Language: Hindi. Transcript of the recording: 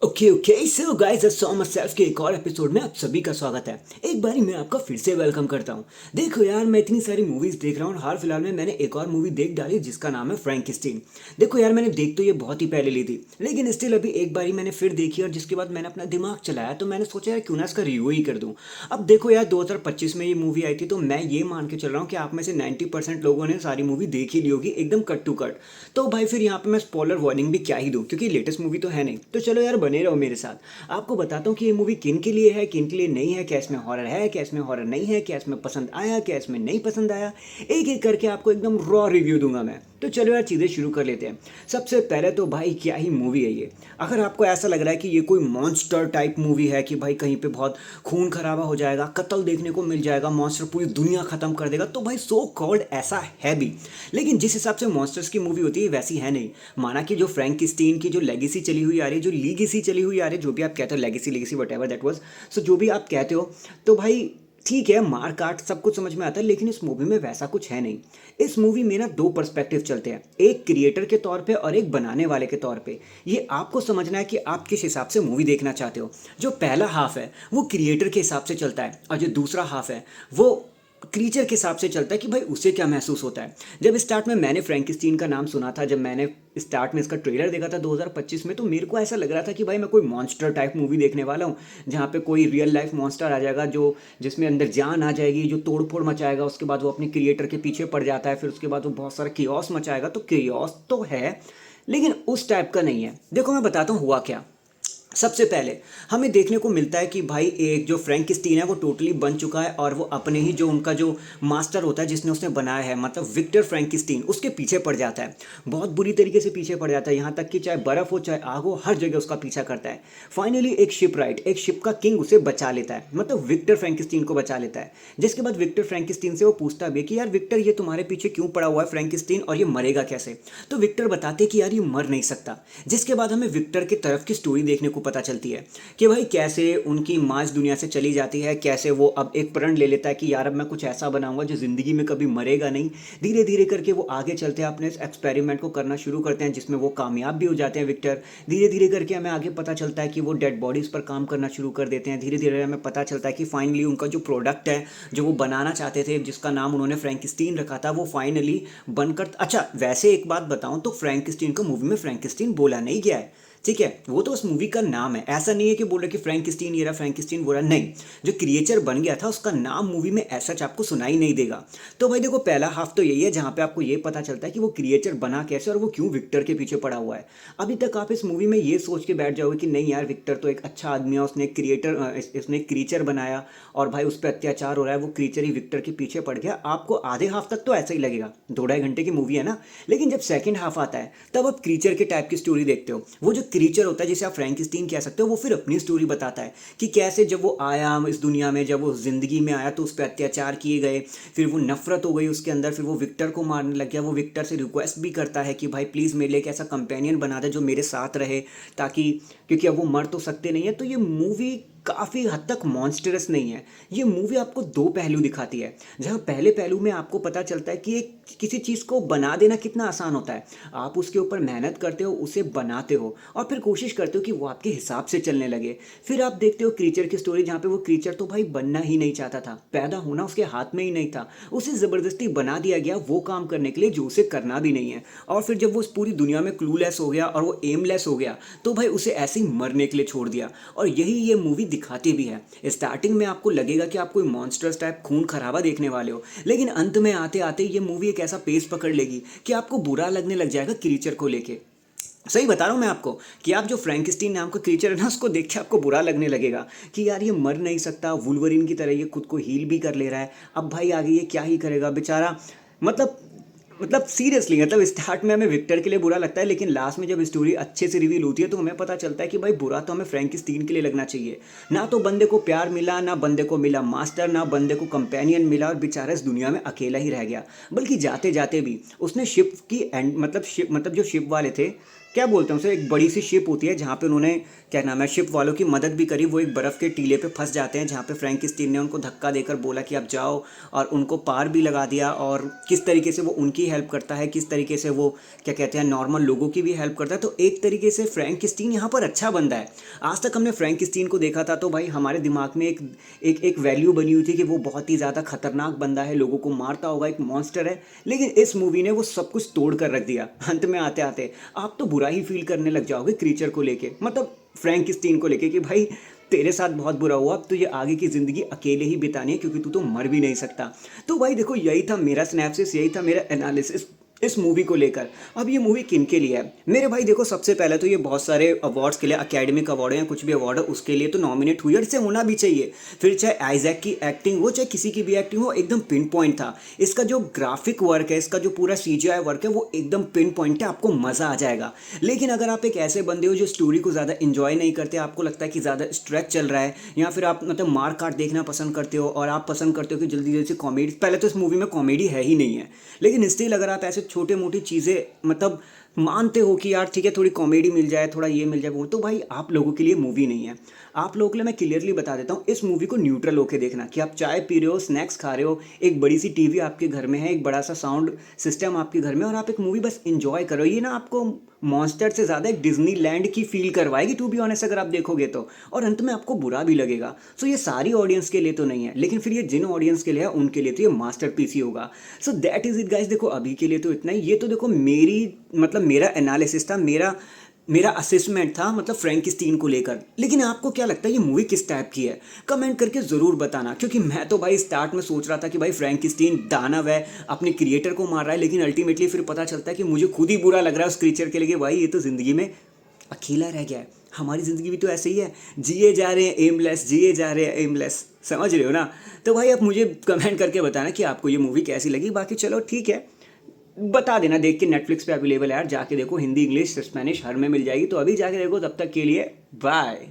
Okay so guys saw my self के एक और एपिसोड में आप सभी का स्वागत है। एक बारी मैं आपका फिर से वेलकम करता हूँ। देखो यार, मैं इतनी सारी मूवीज़ देख रहा हूँ और हाल फिलहाल में मैंने एक और मूवी देख डाली जिसका नाम है फ्रैंकेस्टीन। देखो यार, मैंने देख तो ये बहुत ही पहले ली थी, लेकिन स्टिल अभी एक बारी मैंने फिर देखी और जिसके बाद मैंने अपना दिमाग चलाया तो मैंने सोचा यार क्यों ना इसका रिव्यू ही कर दूँ। अब देखो यार, 2025 में ये मूवी आई थी तो मैं ये मान के चल रहा हूँ कि आप में से 90% लोगों ने सारी मूवी देख ही ली होगी एकदम कट टू कट। तो भाई फिर यहाँ पे मैं स्पॉइलर वार्निंग भी क्या ही दूँ, क्योंकि लेटेस्ट मूवी तो है नहीं। तो चलो यार, बने रहो मेरे साथ। आपको बताता हूँ कि ये मूवी किन के लिए है, किन के लिए नहीं है, क्या इसमें हॉरर है, क्या इसमें हॉरर नहीं है, क्या इसमें पसंद आया, क्या इसमें नहीं पसंद आया। एक एक करके आपको एकदम रॉ रिव्यू दूंगा मैं। तो चलो यार, चीज़ें शुरू कर लेते हैं। सबसे पहले तो भाई क्या ही मूवी है ये। अगर आपको ऐसा लग रहा है कि ये कोई मॉन्स्टर टाइप मूवी है कि भाई कहीं पे बहुत खून खराबा हो जाएगा, कत्ल देखने को मिल जाएगा, मॉन्स्टर पूरी दुनिया खत्म कर देगा, तो भाई सो कॉल्ड ऐसा है भी। लेकिन जिस हिसाब से मॉन्स्टर्स की मूवी होती है वैसी है नहीं। माना कि जो फ्रैंकस्टीन की जो लेगेसी चली हुई आ रही है, जो लीगेसी चली हुई आ रही है, जो भी आप कहते हो, legacy legacy whatever that was, so जो भी आप कहते हो, तो भाई ठीक है, मार काट सब कुछ समझ में आता है, लेकिन इस मूवी में वैसा कुछ है नहीं। इस मूवी में ना दो पर्सपेक्टिव चलते हैं, एक क्रिएटर के तौर पे और एक बनाने वाले के तौर पे। ये आपको समझना है कि आप किस हिसाब से मूवी देखना चाहते हो। जो पहला हाफ है वो क्रिएटर के हिसाब से चलता है और जो दूसरा हाफ है वो क्रीचर के हिसाब से चलता है कि भाई उसे क्या महसूस होता है। जब स्टार्ट में मैंने फ्रैंकेस्टीन का नाम सुना था, जब मैंने स्टार्ट में इसका ट्रेलर देखा था 2025 में, तो मेरे को ऐसा लग रहा था कि भाई मैं कोई मॉन्स्टर टाइप मूवी देखने वाला हूँ, जहाँ पे कोई रियल लाइफ मॉन्स्टर आ जाएगा जो जिसमें अंदर जान आ जाएगी, जो तोड़ फोड़ मचाएगा, उसके बाद वो अपने क्रिएटर के पीछे पड़ जाता है, फिर उसके बाद वो बहुत सारा कियोस मचाएगा। तो कियोस तो है, लेकिन उस टाइप का नहीं है। देखो मैं बताता हूँ हुआ क्या। सबसे पहले हमें देखने को मिलता है कि भाई एक जो फ्रैंकस्टीन है वो टोटली बन चुका है और वो अपने ही जो उनका जो मास्टर होता है जिसने उसने बनाया है, मतलब विक्टर फ्रैंकस्टीन, उसके पीछे पड़ जाता है। बहुत बुरी तरीके से पीछे पड़ जाता है, यहाँ तक कि चाहे बर्फ़ हो चाहे आग हो, हर जगह उसका पीछा करता है। फाइनली एक शिप राइट, एक शिप का किंग उसे बचा लेता है, मतलब विक्टर फ्रैंकस्टीन को बचा लेता है। जिसके बाद विक्टर फ्रैंकस्टीन से वो पूछता भी है कि यार विक्टर, ये तुम्हारे पीछे क्यों पड़ा हुआ है फ्रैंकस्टीन, और ये मरेगा कैसे। तो विक्टर बताते कि यार ये मर नहीं सकता। जिसके बाद हमें विक्टर की तरफ की स्टोरी देखने को पता चलती है कि भाई कैसे उनकी माँ इस दुनिया से चली जाती है, कैसे वो अब एक प्रण ले लेता है कि यार अब मैं कुछ ऐसा बनाऊंगा जो ज़िंदगी में कभी मरेगा नहीं। धीरे धीरे करके वो आगे चलते हैं, अपने इस एक्सपेरिमेंट को करना शुरू करते हैं जिसमें वो कामयाब भी हो जाते हैं विक्टर। धीरे धीरे करके हमें आगे पता चलता है कि वो डेड बॉडीज़ पर काम करना शुरू कर देते हैं। धीरे धीरे हमें पता चलता है कि फाइनली उनका जो प्रोडक्ट है, जो वो बनाना चाहते थे, जिसका नाम उन्होंने फ्रैंकस्टीन रखा था, वो फाइनली बनकर। अच्छा वैसे एक बात बताऊं तो फ्रैंकस्टीन को मूवी में फ्रैंकस्टीन बोला नहीं गया है, ठीक है, वो तो उस मूवी का नाम है। ऐसा नहीं है कि बोल रहे कि फ्रैंकस्टीन ये रहा, फ्रैंकस्टीन बोला, नहीं। जो क्रिएचर बन गया था उसका नाम मूवी में ऐसा आपको सुनाई नहीं देगा। तो भाई देखो, पहला हाफ तो यही है जहाँ पे आपको ये पता चलता है कि वो क्रिएचर बना कैसे और वो क्यों विक्टर के पीछे पड़ा हुआ है। अभी तक आप इस मूवी में ये सोच के बैठ जाओगे कि नहीं यार, विक्टर तो एक अच्छा आदमी है, उसने क्रिएटर, उसने क्रीचर बनाया और भाई उस पर अत्याचार हो रहा है, वो क्रीचर ही विक्टर के पीछे पड़ गया। आपको आधे हाफ तक तो ऐसा ही लगेगा, 2-2.5 घंटे की मूवी है ना। लेकिन जब सेकंड हाफ आता है तब आप क्रीचर के टाइप की स्टोरी देखते हो। वो जो क्रीचर होता है जिसे आप फ्रैंकस्टीन कह सकते हो, वो फिर अपनी स्टोरी बताता है कि कैसे जब वो आया इस दुनिया में, जब वो ज़िंदगी में आया तो उस पर अत्याचार किए गए, फिर वो नफरत हो गई उसके अंदर, फिर वो विक्टर को मारने लग गया। वो विक्टर से रिक्वेस्ट भी करता है कि भाई प्लीज़ मेरे लिए एक ऐसा कंपेनियन बना दे जो मेरे साथ रहे, ताकि, क्योंकि अब वो मर तो सकते नहीं है। तो ये मूवी काफ़ी हद तक मॉन्स्टरस नहीं है। ये मूवी आपको दो पहलू दिखाती है, जहाँ पहले पहलू में आपको पता चलता है कि एक किसी चीज़ को बना देना कितना आसान होता है। आप उसके ऊपर मेहनत करते हो, उसे बनाते हो और फिर कोशिश करते हो कि वो आपके हिसाब से चलने लगे। फिर आप देखते हो क्रीचर की स्टोरी, जहाँ पे वो क्रीचर तो भाई बनना ही नहीं चाहता था, पैदा होना उसके हाथ में ही नहीं था, उसे ज़बरदस्ती बना दिया गया वो काम करने के लिए जो उसे करना भी नहीं है। और फिर जब वो इस पूरी दुनिया में क्लूलेस हो गया और वो एमलेस हो गया, तो भाई उसे ऐसे ही मरने के लिए छोड़ दिया। और यही ये मूवी दिखाती भी है। स्टार्टिंग में आपको लगेगा कि आप कोई मॉन्स्टर्स टाइप खून खराबा देखने वाले हो, लेकिन अंत में आते आते ये मूवी एक ऐसा पेस पकड़ लेगी कि आपको बुरा लगने लग जाएगा क्रीचर को लेके। सही बता रहा हूँ मैं आपको कि आप जो फ्रैंकस्टीन नाम का क्रीचर है ना, उसको देख के आपको बुरा लगने लगेगा कि यार ये मर नहीं सकता, वुल्वरिन की तरह ये खुद को हील भी कर ले रहा है, अब भाई आगे ये क्या ही करेगा बेचारा। मतलब मतलब सीरियसली, मतलब स्टार्ट में हमें विक्टर के लिए बुरा लगता है, लेकिन लास्ट में जब स्टोरी अच्छे से रिवील होती है तो हमें पता चलता है कि भाई बुरा तो हमें फ्रैंकस्टीन के लिए लगना चाहिए। ना तो बंदे को प्यार मिला, ना बंदे को मिला मास्टर, ना बंदे को कंपेनियन मिला, और बेचारा इस दुनिया में अकेला ही रह गया। बल्कि जाते जाते भी उसने शिप की एंड, मतलब शिप, मतलब जो शिप वाले थे, क्या बोलते हैं उसे, एक बड़ी सी शिप होती है जहाँ पे उन्होंने क्या नाम है शिप वालों की मदद भी करी। वो एक बर्फ़ के टीले पे फंस जाते हैं जहाँ पे फ्रैंकस्टीन ने उनको धक्का देकर बोला कि आप जाओ, और उनको पार भी लगा दिया। और किस तरीके से वो उनकी हेल्प करता है, किस तरीके से वो क्या कहते हैं नॉर्मल लोगों की भी हेल्प करता है। तो एक तरीके से फ्रैंकस्टीन यहाँ पर अच्छा बंदा है। आज तक हमने फ्रैंकस्टीन को देखा था तो भाई हमारे दिमाग में एक वैल्यू बनी हुई थी कि वो बहुत ही ज़्यादा खतरनाक बंदा है, लोगों को मारता होगा, एक मॉन्स्टर है। लेकिन इस मूवी ने वो सब कुछ तोड़ कर रख दिया। अंत में आते आते आप तो बुरा ही फील करने लग जाओगे क्रीचर को लेके, मतलब फ्रैंकस्टीन को लेके, कि भाई तेरे साथ बहुत बुरा हुआ, अब तो ये आगे की ज़िंदगी अकेले ही बितानी है क्योंकि तू तो मर भी नहीं सकता। तो भाई देखो, यही था मेरा सिनेप्सिस, यही था मेरा एनालिसिस इस मूवी को लेकर। अब ये मूवी किन के लिए है मेरे भाई? देखो, सबसे पहले तो ये बहुत सारे अवार्ड्स के लिए, अकेडमिक अवार्ड या कुछ भी अवार्ड है उसके लिए तो नॉमिनेट हुई, और इससे होना भी चाहिए। फिर चाहे आइजैक की एक्टिंग हो, चाहे किसी की भी एक्टिंग हो, एकदम पिन पॉइंट था। इसका जो ग्राफिक वर्क है, इसका जो पूरा CGI वर्क है, वो एकदम पिन पॉइंट है, आपको मज़ा आ जाएगा। लेकिन अगर आप एक ऐसे बंदे हो जो स्टोरी को ज़्यादा इंजॉय नहीं करते, आपको लगता है कि ज़्यादा स्ट्रेच चल रहा है, या फिर आप मतलब मार काट देखना पसंद करते हो, और आप पसंद करते हो कि जल्दी जल्दी से कॉमेडी, पहले तो इस मूवी में कॉमेडी है ही नहीं है, लेकिन स्टिल अगर आप ऐसे छोटे मोटी चीज़ें मतलब मानते हो कि यार ठीक है थोड़ी कॉमेडी मिल जाए, थोड़ा ये मिल जाए वो, तो भाई आप लोगों के लिए मूवी नहीं है। आप लोगों के लिए मैं क्लियरली बता देता हूँ, इस मूवी को न्यूट्रल होके देखना, कि आप चाय पी रहे हो, स्नैक्स खा रहे हो, एक बड़ी सी टीवी आपके घर में है, एक बड़ा सा साउंड सिस्टम आपके घर में, और आप एक मूवी बस इंजॉय करो। ये ना आपको मॉन्स्टर से ज़्यादा एक डिज्नी लैंड की फील करवाएगी, टू बी ऑनेस्ट, अगर आप देखोगे तो। और अंत में आपको बुरा भी लगेगा। सो ये सारी ऑडियंस के लिए तो नहीं है, लेकिन फिर ये जिन ऑडियंस के लिए है उनके लिए तो ये मास्टरपीस ही होगा। So that is it guys. देखो, अभी के लिए तो इतना ही। ये तो देखो मेरी मतलब मेरा एनालिसिस था, मेरा मेरा असेसमेंट था, मतलब फ्रैंकस्टीन को लेकर। लेकिन आपको क्या लगता है ये मूवी किस टाइप की है? कमेंट करके ज़रूर बताना, क्योंकि मैं तो भाई स्टार्ट में सोच रहा था कि भाई फ्रैंकस्टीन दानव है, अपने क्रिएटर को मार रहा है, लेकिन अल्टीमेटली फिर पता चलता है कि मुझे खुद ही बुरा लग रहा है उस क्रिएचर के लिए। भाई ये तो ज़िंदगी में अकेला रह गया है। हमारी ज़िंदगी भी तो ऐसे ही है, जिए जा रहे हैं एमलेस, जिए जा रहे हैं एमलेस, समझ रहे हो ना? तो भाई आप मुझे कमेंट करके बताना कि आपको ये मूवी कैसी लगी। बाकी चलो ठीक है, बता देना, देख के नेटफ्लिक्स पे अवेलेबल है यार, जाके देखो, हिंदी इंग्लिश स्पेनिश हर में मिल जाएगी, तो अभी जाके देखो। तब तक के लिए बाय।